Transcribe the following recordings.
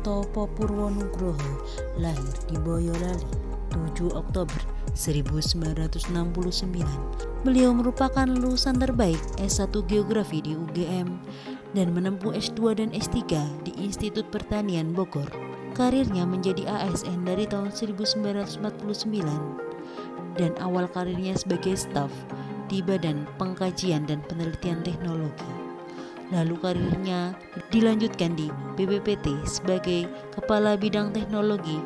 Sutopo Purwonugroho lahir di Boyolali 7 Oktober 1969. Beliau merupakan lulusan terbaik S1 Geografi di UGM dan menempuh S2 dan S3 di Institut Pertanian Bogor. Karirnya menjadi ASN dari tahun 1949 dan awal karirnya sebagai staf di Badan Pengkajian dan Penelitian Teknologi. Lalu karirnya dilanjutkan di BPPT sebagai Kepala Bidang Teknologi,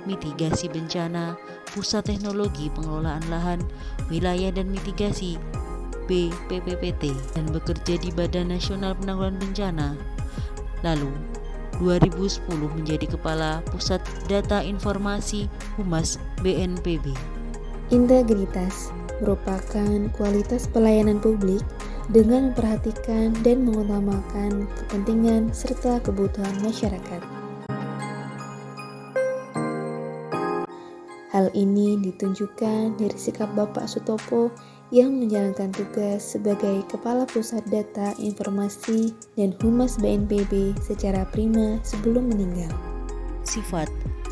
Mitigasi Bencana, Pusat Teknologi Pengelolaan Lahan, Wilayah dan Mitigasi BPPT dan bekerja di Badan Nasional Penanggulangan Bencana. Lalu 2010 menjadi Kepala Pusat Data Informasi Humas BNPB. Integritas merupakan kualitas pelayanan publik dengan memperhatikan dan mengutamakan kepentingan serta kebutuhan masyarakat. Hal ini ditunjukkan dari sikap Bapak Sutopo yang menjalankan tugas sebagai Kepala Pusat Data Informasi dan Humas BNPB secara prima sebelum meninggal. Sifat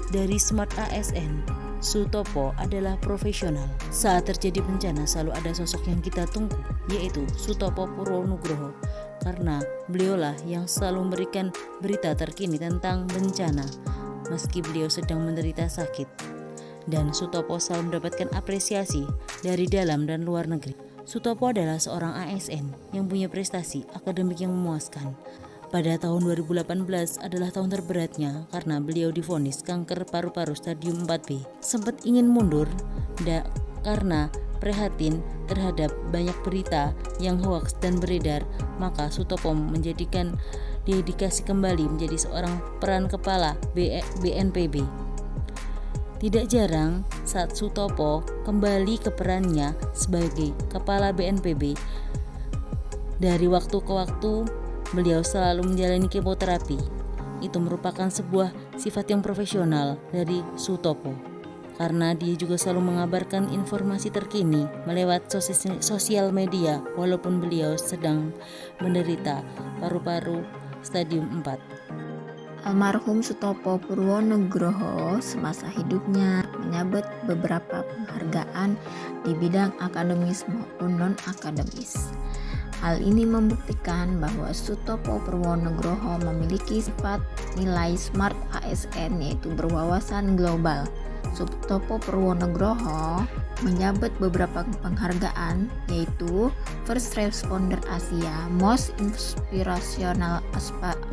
dari Smart ASN Sutopo adalah profesional. Saat terjadi bencana selalu ada sosok yang kita tunggu, yaitu Sutopo Purwonugroho, karena beliaulah yang selalu memberikan berita terkini tentang bencana meski beliau sedang menderita sakit. Dan Sutopo selalu mendapatkan apresiasi dari dalam dan luar negeri. Sutopo adalah seorang ASN yang punya prestasi akademik yang memuaskan. Pada tahun 2018 adalah tahun terberatnya karena beliau divonis kanker paru-paru stadium 4B. Sempat ingin mundur karena prihatin terhadap banyak berita yang hoaks dan beredar, maka Sutopo menjadikan dedikasi kembali menjadi seorang peran kepala BNPB. Tidak jarang saat Sutopo kembali ke perannya sebagai kepala BNPB, dari waktu ke waktu beliau selalu menjalani kemoterapi. Itu merupakan sebuah sifat yang profesional dari Sutopo, karena dia juga selalu mengabarkan informasi terkini melewat sosial media walaupun beliau sedang menderita paru-paru stadium 4. Almarhum Sutopo Purwonugroho semasa hidupnya menyabet beberapa penghargaan di bidang akademis maupun non-akademis. Hal ini membuktikan bahwa Sutopo Purwonugroho memiliki sifat nilai Smart ASN, yaitu berwawasan global. Sutopo Purwonugroho menyabet beberapa penghargaan, yaitu First Responder Asia, Most Inspirational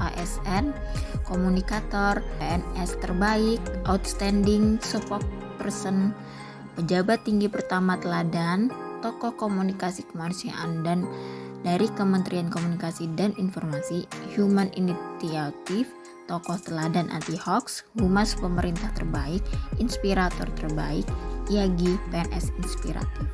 ASN, Komunikator PNS Terbaik, Outstanding Spokesperson, Pejabat Tinggi Pertama Teladan, Tokoh Komunikasi Kemanusiaan dan dari Kementerian Komunikasi dan Informasi, Human Initiative, Tokoh Teladan Anti Hoax, Humas Pemerintah Terbaik, Inspirator Terbaik, IAGI PNS Inspiratif.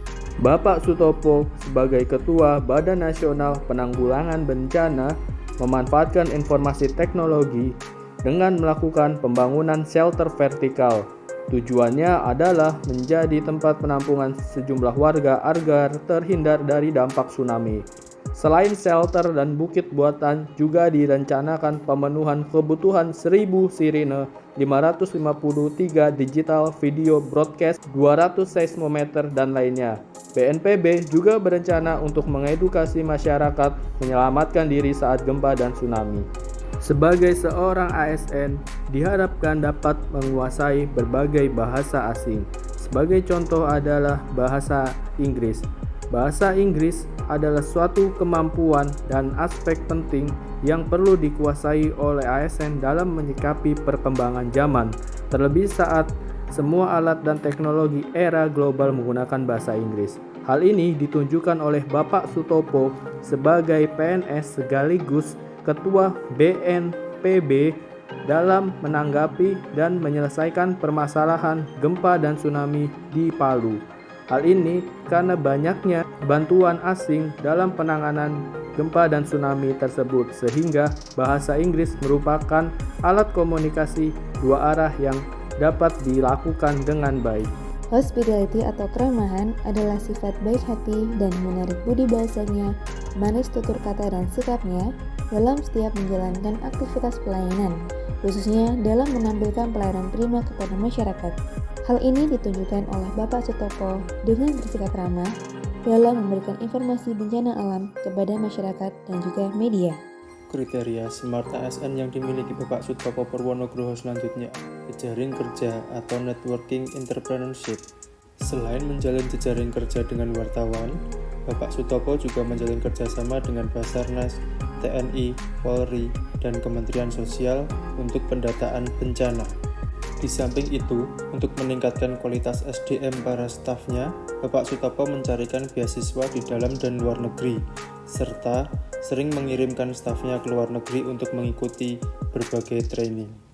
Bapak Sutopo sebagai Ketua Badan Nasional Penanggulangan Bencana memanfaatkan informasi teknologi dengan melakukan pembangunan shelter vertikal. Tujuannya adalah menjadi tempat penampungan sejumlah warga agar terhindar dari dampak tsunami. Selain shelter dan bukit buatan, juga direncanakan pemenuhan kebutuhan 1000 sirine, 553 digital video broadcast, 200 seismometer, dan lainnya. BNPB juga berencana untuk mengedukasi masyarakat menyelamatkan diri saat gempa dan tsunami. Sebagai seorang ASN, diharapkan dapat menguasai berbagai bahasa asing. Sebagai contoh adalah bahasa Inggris. Bahasa Inggris adalah suatu kemampuan dan aspek penting yang perlu dikuasai oleh ASN dalam menyikapi perkembangan zaman, terlebih saat semua alat dan teknologi era global menggunakan bahasa Inggris. Hal ini ditunjukkan oleh Bapak Sutopo sebagai PNS sekaligus Ketua BNPB dalam menanggapi dan menyelesaikan permasalahan gempa dan tsunami di Palu. Hal ini karena banyaknya bantuan asing dalam penanganan gempa dan tsunami tersebut, sehingga bahasa Inggris merupakan alat komunikasi dua arah yang dapat dilakukan dengan baik. Hospitality atau keramahan adalah sifat baik hati dan menarik budi bahasanya, manis tutur kata dan sikapnya dalam setiap menjalankan aktivitas pelayanan. khususnya dalam menampilkan pelayanan prima kepada masyarakat. Hal ini ditunjukkan oleh Bapak Sutopo dengan bersikap ramah dalam memberikan informasi bencana alam kepada masyarakat dan juga media. Kriteria Smart ASN yang dimiliki Bapak Sutopo Purwonugroho selanjutnya, jejaring kerja atau networking entrepreneurship. Selain menjalin jejaring kerja dengan wartawan, Bapak Sutopo juga menjalin kerjasama dengan Basarnas, TNI, Polri, dan Kementerian Sosial untuk pendataan bencana. Di samping itu, untuk meningkatkan kualitas SDM para stafnya, Bapak Sutopo mencarikan beasiswa di dalam dan luar negeri, serta sering mengirimkan stafnya ke luar negeri untuk mengikuti berbagai training.